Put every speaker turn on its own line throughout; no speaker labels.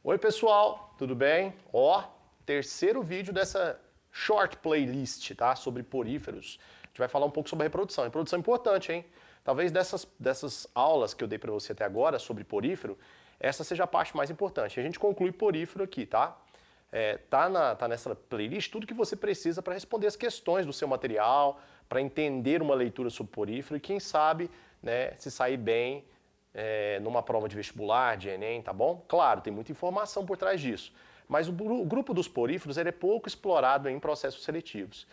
Oi pessoal, tudo bem? Ó, terceiro vídeo dessa short playlist, tá? Sobre poríferos. A gente vai falar um pouco sobre a reprodução. Reprodução é importante, hein? Talvez dessas aulas que eu dei pra você até agora sobre porífero, essa seja a parte mais importante. A gente conclui porífero aqui, tá? Tá nessa playlist tudo que você precisa para responder as questões do seu material, para entender uma leitura sobre porífero e quem sabe, né, se sair bem numa prova de vestibular, de Enem, tá bom? Claro, tem muita informação por trás disso, mas o grupo dos poríferos ele é pouco explorado em processos seletivos.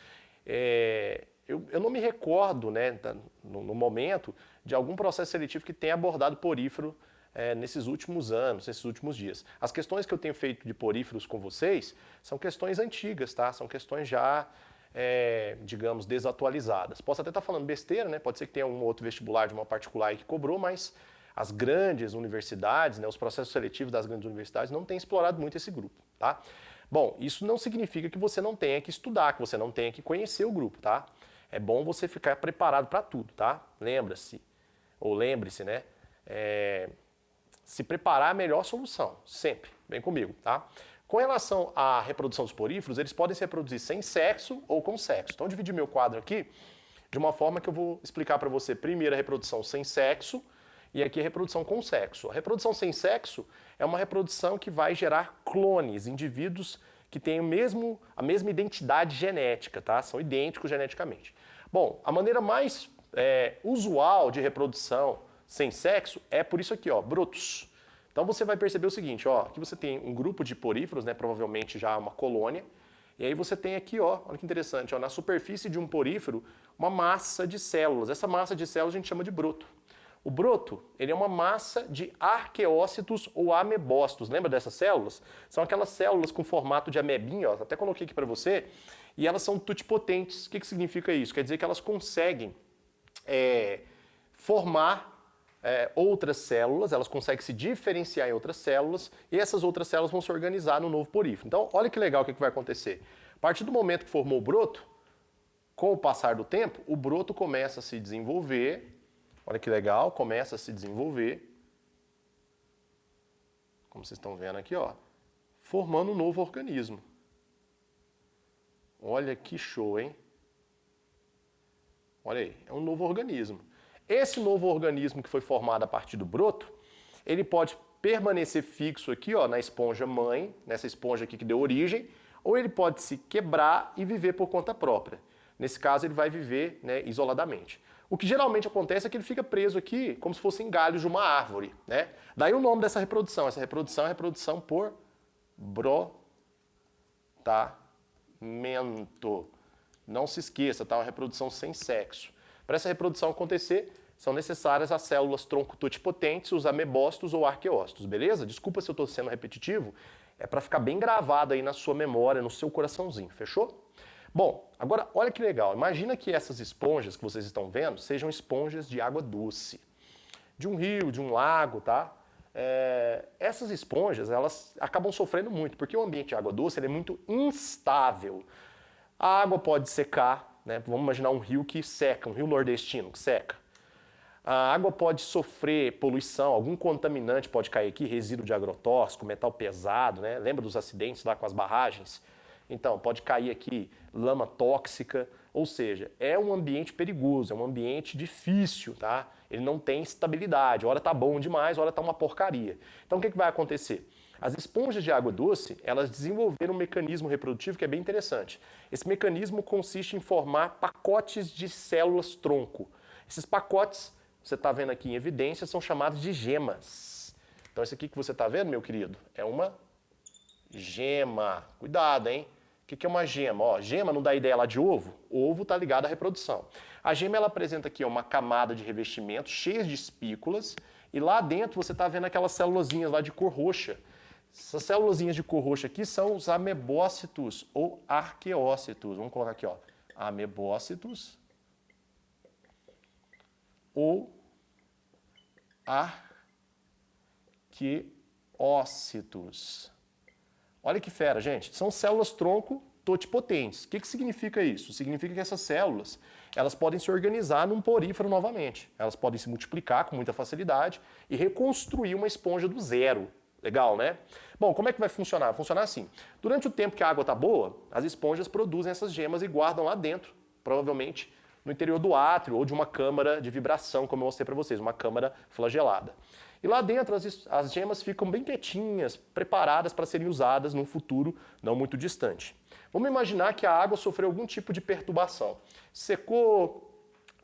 Eu não me recordo, né, no momento, de algum processo seletivo que tenha abordado porífero nesses últimos anos, nesses últimos dias. As questões que eu tenho feito de poríferos com vocês são questões antigas, tá? São questões já, digamos, desatualizadas. Posso até estar falando besteira, né? Pode ser que tenha um outro vestibular de uma particular aí que cobrou, mas as grandes universidades, né, os processos seletivos das grandes universidades não têm explorado muito esse grupo, tá? Bom, isso não significa que você não tenha que estudar, que você não tenha que conhecer o grupo, tá? É bom você ficar preparado para tudo, tá? Lembra-se, ou lembre-se, né? Se preparar é a melhor solução, sempre. Vem comigo, tá? Com relação à reprodução dos poríferos, eles podem se reproduzir sem sexo ou com sexo. Então, eu dividi meu quadro aqui de uma forma que eu vou explicar para você primeiro a reprodução sem sexo e aqui a reprodução com sexo. A reprodução sem sexo é uma reprodução que vai gerar clones, indivíduos que têm a mesma identidade genética, tá? São idênticos geneticamente. Bom, a maneira mais usual de reprodução sem sexo é por isso aqui, ó, brotos. Então você vai perceber o seguinte, ó, aqui você tem um grupo de poríferos, né, provavelmente já uma colônia, e aí você tem aqui, ó, olha que interessante, ó, na superfície de um porífero, uma massa de células. Essa massa de células a gente chama de broto. O broto, ele é uma massa de arqueócitos ou amebócitos. Lembra dessas células? São aquelas células com formato de amebinha, ó, até coloquei aqui para você, e elas são tutipotentes. O que significa isso? Quer dizer que elas conseguem formar outras células, elas conseguem se diferenciar em outras células e essas outras células vão se organizar no novo porífero. Então, olha que legal o que vai acontecer. A partir do momento que formou o broto, com o passar do tempo, o broto começa a se desenvolver. Olha que legal, começa a se desenvolver. Como vocês estão vendo aqui, ó, formando um novo organismo. Olha que show, hein? Olha aí, é um novo organismo. Esse novo organismo que foi formado a partir do broto, ele pode permanecer fixo aqui, ó, na esponja mãe, nessa esponja aqui que deu origem, ou ele pode se quebrar e viver por conta própria. Nesse caso, ele vai viver, né, isoladamente. O que geralmente acontece é que ele fica preso aqui como se fossem galhos de uma árvore, né? Daí o nome dessa reprodução. Essa reprodução é reprodução por brotamento. Não se esqueça, tá? Uma reprodução sem sexo. Para essa reprodução acontecer, são necessárias as células tronco totipotentes, os amebócitos ou arqueócitos, beleza? Desculpa se eu estou sendo repetitivo, é para ficar bem gravado aí na sua memória, no seu coraçãozinho, fechou? Bom, agora olha que legal, imagina que essas esponjas que vocês estão vendo sejam esponjas de água doce, de um rio, de um lago, tá? Essas esponjas, elas acabam sofrendo muito, porque o ambiente de água doce ele é muito instável. A água pode secar, né? Vamos imaginar um rio que seca, um rio nordestino que seca. A água pode sofrer poluição, algum contaminante pode cair aqui, resíduo de agrotóxico, metal pesado, né? Lembra dos acidentes lá com as barragens? Então, pode cair aqui lama tóxica, ou seja, é um ambiente perigoso, é um ambiente difícil, tá? Ele não tem estabilidade, hora tá bom demais, hora tá uma porcaria. Então, o que vai acontecer? As esponjas de água doce, elas desenvolveram um mecanismo reprodutivo que é bem interessante. Esse mecanismo consiste em formar pacotes de células tronco. Esses pacotes, você está vendo aqui em evidência, são chamados de gemas. Então, esse aqui que você está vendo, meu querido, é uma gema. Cuidado, hein? O que é uma gema? Ó, gema não dá ideia lá de ovo? Ovo está ligado à reprodução. A gema ela apresenta aqui uma camada de revestimento cheia de espículas e lá dentro você está vendo aquelas célulazinhas lá de cor roxa. Essas célulazinhas de cor roxa aqui são os amebócitos ou arqueócitos. Vamos colocar aqui, ó, amebócitos ou arqueócitos. Olha que fera, gente. São células tronco totipotentes. O que significa isso? Significa que essas células elas podem se organizar num porífero novamente. Elas podem se multiplicar com muita facilidade e reconstruir uma esponja do zero. Legal, né? Bom, como é que vai funcionar? Vai funcionar assim. Durante o tempo que a água está boa, as esponjas produzem essas gemas e guardam lá dentro, provavelmente no interior do átrio ou de uma câmara de vibração, como eu mostrei para vocês, uma câmara flagelada. E lá dentro as gemas ficam bem quietinhas, preparadas para serem usadas num futuro não muito distante. Vamos imaginar que a água sofreu algum tipo de perturbação. Secou,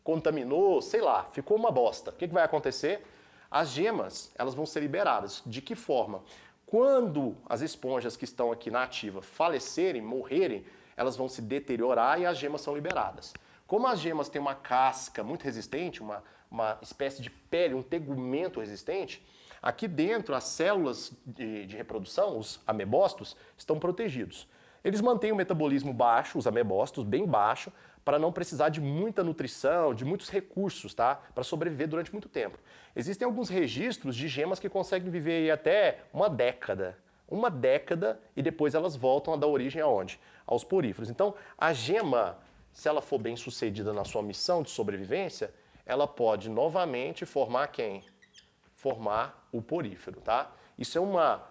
contaminou, sei lá, ficou uma bosta. O que vai acontecer? As gemas, elas vão ser liberadas. De que forma? Quando as esponjas que estão aqui na ativa falecerem, morrerem, elas vão se deteriorar e as gemas são liberadas. Como as gemas têm uma casca muito resistente, uma espécie de pele, um tegumento resistente, aqui dentro as células de reprodução, os amebócitos, estão protegidos. Eles mantêm o metabolismo baixo, os amebócitos, bem baixo, para não precisar de muita nutrição, de muitos recursos, tá? Para sobreviver durante muito tempo. Existem alguns registros de gemas que conseguem viver aí até uma década. Uma década e depois elas voltam a dar origem aonde? Aos poríferos. Então, a gema, se ela for bem sucedida na sua missão de sobrevivência, ela pode novamente formar quem? Formar o porífero, tá? Isso é uma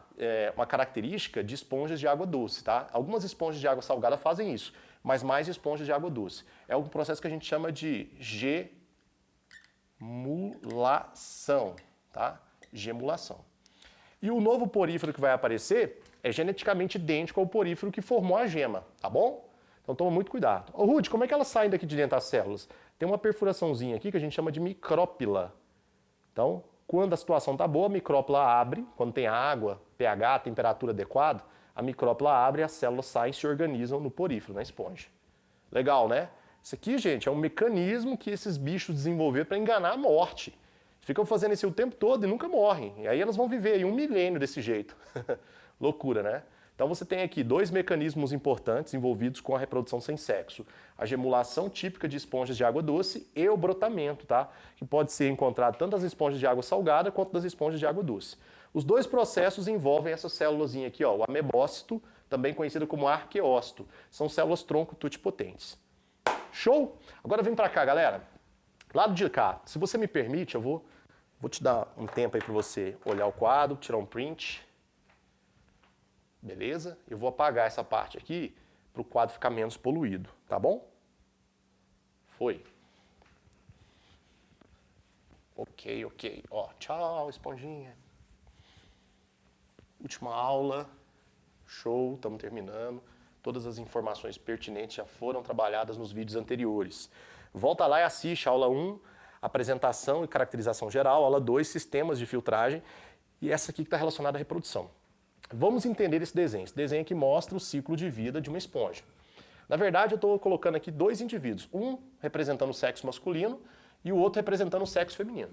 característica de esponjas de água doce, tá? Algumas esponjas de água salgada fazem isso, mas mais esponjas de água doce. É um processo que a gente chama de gemulação, tá? Gemulação. E o novo porífero que vai aparecer é geneticamente idêntico ao porífero que formou a gema, tá bom? Então toma muito cuidado. Ô Ruth, como é que elas saem daqui de dentro das células? Tem uma perfuraçãozinha aqui que a gente chama de micrópila. Então, quando a situação está boa, a micrópila abre, quando tem água, pH, temperatura adequada, a micrópila abre e as células saem e se organizam no porífero, na esponja. Legal, né? Isso aqui, gente, é um mecanismo que esses bichos desenvolveram para enganar a morte. Ficam fazendo isso o tempo todo e nunca morrem. E aí elas vão viver aí 1 milênio desse jeito. Loucura, né? Então você tem aqui 2 mecanismos importantes envolvidos com a reprodução sem sexo. A gemulação típica de esponjas de água doce e o brotamento, tá? Que pode ser encontrado tanto das esponjas de água salgada quanto das esponjas de água doce. Os 2 processos envolvem essa célulazinha aqui, ó, o amebócito, também conhecido como arqueócito. São células tronco tutipotentes. Show? Agora vem pra cá, galera. Lado de cá, se você me permite, eu vou te dar um tempo aí para você olhar o quadro, tirar um print. Beleza? Eu vou apagar essa parte aqui para o quadro ficar menos poluído, tá bom? Foi. Ok. Ó, tchau, esponjinha. Última aula. Show, estamos terminando. Todas as informações pertinentes já foram trabalhadas nos vídeos anteriores. Volta lá e assiste a aula 1, apresentação e caracterização geral, aula 2, sistemas de filtragem, e essa aqui que está relacionada à reprodução. Vamos entender esse desenho. Esse desenho aqui mostra o ciclo de vida de uma esponja. Na verdade, eu estou colocando aqui 2 indivíduos, um representando o sexo masculino e o outro representando o sexo feminino.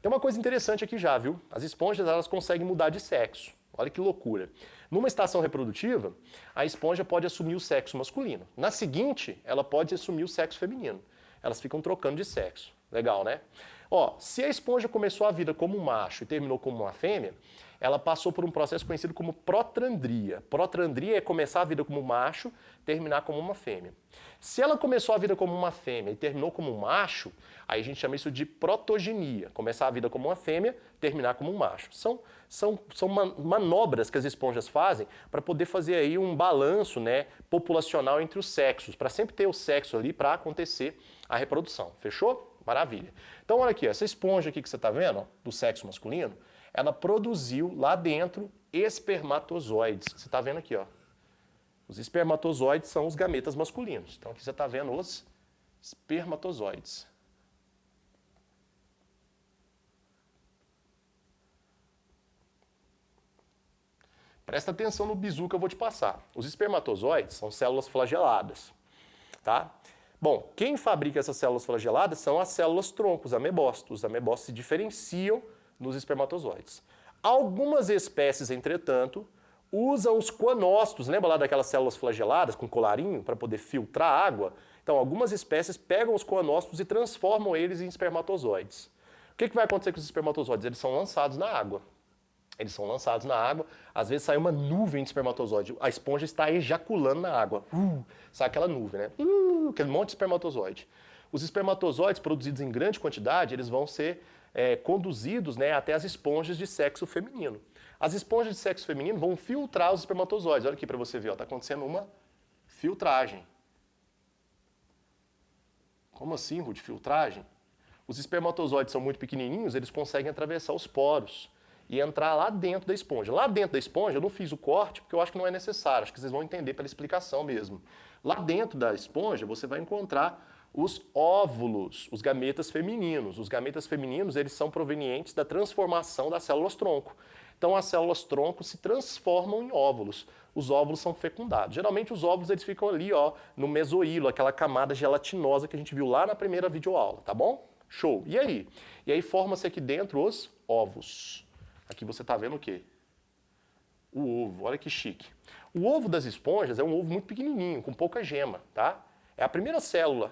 Tem uma coisa interessante aqui já, viu? As esponjas, elas conseguem mudar de sexo. Olha que loucura. Numa estação reprodutiva, a esponja pode assumir o sexo masculino. Na seguinte, ela pode assumir o sexo feminino. Elas ficam trocando de sexo. Legal, né? Ó, se a esponja começou a vida como um macho e terminou como uma fêmea, ela passou por um processo conhecido como protandria. Protandria é começar a vida como um macho, terminar como uma fêmea. Se ela começou a vida como uma fêmea e terminou como um macho, aí a gente chama isso de protogenia. Começar a vida como uma fêmea, terminar como um macho. São manobras que as esponjas fazem para poder fazer aí um balanço, né, populacional entre os sexos, para sempre ter o sexo ali para acontecer a reprodução. Fechou? Maravilha. Então, olha aqui, essa esponja aqui que você está vendo, ó, do sexo masculino, ela produziu lá dentro espermatozoides. Você está vendo aqui, ó. Os espermatozoides são os gametas masculinos. Então, aqui você está vendo os espermatozoides. Presta atenção no bizu que eu vou te passar. Os espermatozoides são células flageladas, tá? Bom, quem fabrica essas células flageladas são as células tronco, os amebócitos. Os amebócitos se diferenciam nos espermatozoides. Algumas espécies, entretanto, usam os coanócitos, lembra lá daquelas células flageladas com colarinho para poder filtrar água? Então, algumas espécies pegam os coanócitos e transformam eles em espermatozoides. O que vai acontecer com os espermatozoides? Eles são lançados na água. Eles são lançados na água, às vezes sai uma nuvem de espermatozoide. A esponja está ejaculando na água. Sai aquela nuvem, né? Aquele monte de espermatozoide. Os espermatozoides produzidos em grande quantidade, eles vão ser conduzidos, né, até as esponjas de sexo feminino. As esponjas de sexo feminino vão filtrar os espermatozoides. Olha aqui para você ver, está acontecendo uma filtragem. Como assim, Ruth? Filtragem? Os espermatozoides são muito pequenininhos, eles conseguem atravessar os poros e entrar lá dentro da esponja. Lá dentro da esponja, eu não fiz o corte porque eu acho que não é necessário, acho que vocês vão entender pela explicação mesmo. Lá dentro da esponja, você vai encontrar os óvulos, os gametas femininos. Os gametas femininos, eles são provenientes da transformação das células-tronco. Então, as células-tronco se transformam em óvulos. Os óvulos são fecundados. Geralmente, os óvulos eles ficam ali, ó, no mesoílo, aquela camada gelatinosa que a gente viu lá na primeira videoaula, tá bom? Show. E aí? E aí forma-se aqui dentro os ovos. Aqui você está vendo o quê? O ovo. Olha que chique. O ovo das esponjas é um ovo muito pequenininho, com pouca gema, tá? É a primeira célula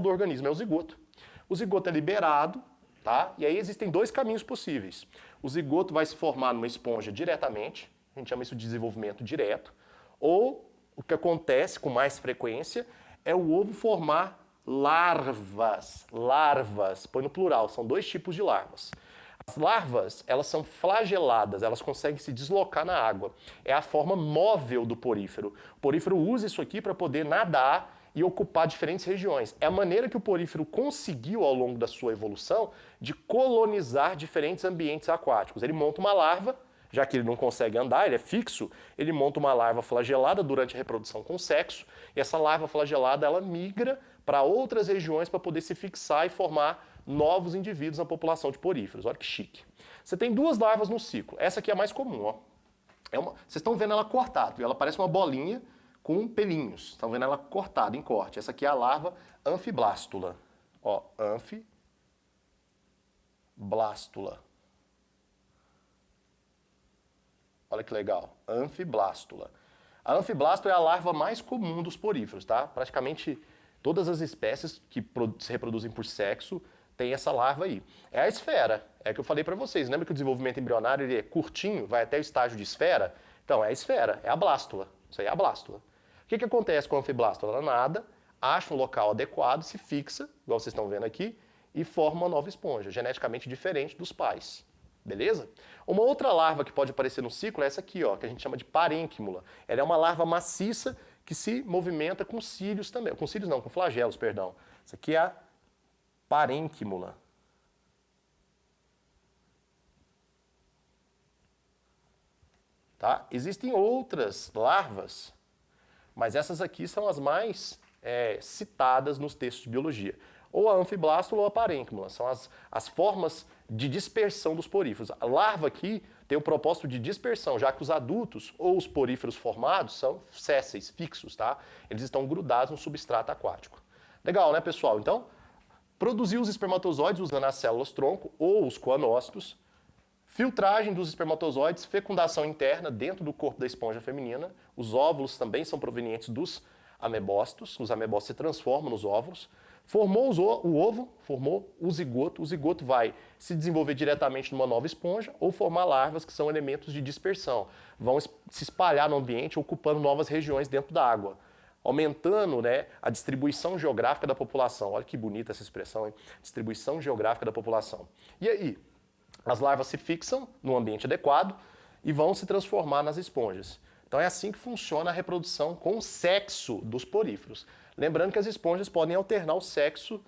do organismo, é o zigoto. O zigoto é liberado, tá? E aí existem dois caminhos possíveis. O zigoto vai se formar numa esponja diretamente, a gente chama isso de desenvolvimento direto, ou o que acontece com mais frequência é o ovo formar larvas. Larvas, põe no plural, são dois tipos de larvas. As larvas, elas são flageladas, elas conseguem se deslocar na água. É a forma móvel do porífero. O porífero usa isso aqui para poder nadar e ocupar diferentes regiões. É a maneira que o porífero conseguiu, ao longo da sua evolução, de colonizar diferentes ambientes aquáticos. Ele monta uma larva, já que ele não consegue andar, ele é fixo, ele monta uma larva flagelada durante a reprodução com sexo, e essa larva flagelada, ela migra para outras regiões para poder se fixar e formar novos indivíduos na população de poríferos. Olha que chique. Você tem duas larvas no ciclo. Essa aqui é a mais comum, ó. Vocês estão vendo ela cortada, viu? Ela parece uma bolinha com pelinhos. Estão vendo ela cortada em corte. Essa aqui é a larva anfiblástula. Ó, anfiblástula. Olha que legal. Anfiblástula. A anfiblástula é a larva mais comum dos poríferos, tá? Praticamente todas as espécies que se reproduzem por sexo têm essa larva aí. É a esfera. É que eu falei para vocês. Lembra que o desenvolvimento embrionário ele é curtinho, vai até o estágio de esfera? Então, é a esfera, é a blástula. Isso aí é a blástula. O que acontece com a anfiblástula? Ela nada, acha um local adequado, se fixa, igual vocês estão vendo aqui, e forma uma nova esponja, geneticamente diferente dos pais. Beleza? Uma outra larva que pode aparecer no ciclo é essa aqui, ó, que a gente chama de parênquimula. Ela é uma larva maciça que se movimenta com cílios também. Com cílios não, com flagelos, perdão. Essa aqui é a parênquimula. Tá? Existem outras larvas, mas essas aqui são as mais citadas nos textos de biologia. Ou a anfiblástula ou a parênquimula. São as formas de dispersão dos poríferos. A larva aqui tem o propósito de dispersão, já que os adultos ou os poríferos formados são sésseis, fixos, tá? Eles estão grudados no substrato aquático. Legal, né, pessoal? Então, produzir os espermatozoides usando as células-tronco ou os coanócitos, filtragem dos espermatozoides, fecundação interna dentro do corpo da esponja feminina. Os óvulos também são provenientes dos amebócitos. Os amebócitos se transformam nos óvulos. Formou o ovo, formou o zigoto vai se desenvolver diretamente numa nova esponja ou formar larvas que são elementos de dispersão. Vão se espalhar no ambiente, ocupando novas regiões dentro da água, aumentando, né, a distribuição geográfica da população. Olha que bonita essa expressão, hein? Distribuição geográfica da população. E aí, as larvas se fixam no ambiente adequado e vão se transformar nas esponjas. Então é assim que funciona a reprodução com o sexo dos poríferos. Lembrando que as esponjas podem alternar o sexo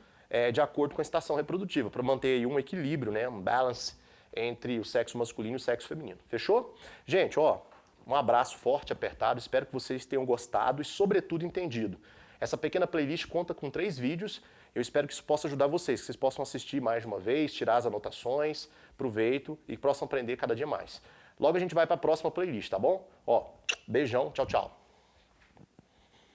de acordo com a estação reprodutiva, para manter aí um equilíbrio, né, um balance entre o sexo masculino e o sexo feminino. Fechou? Gente, ó, um abraço forte, apertado, espero que vocês tenham gostado e, sobretudo, entendido. Essa pequena playlist conta com 3 vídeos, eu espero que isso possa ajudar vocês, que vocês possam assistir mais de uma vez, tirar as anotações, proveito e possam aprender cada dia mais. Logo a gente vai para a próxima playlist, tá bom? Ó, beijão, tchau, tchau.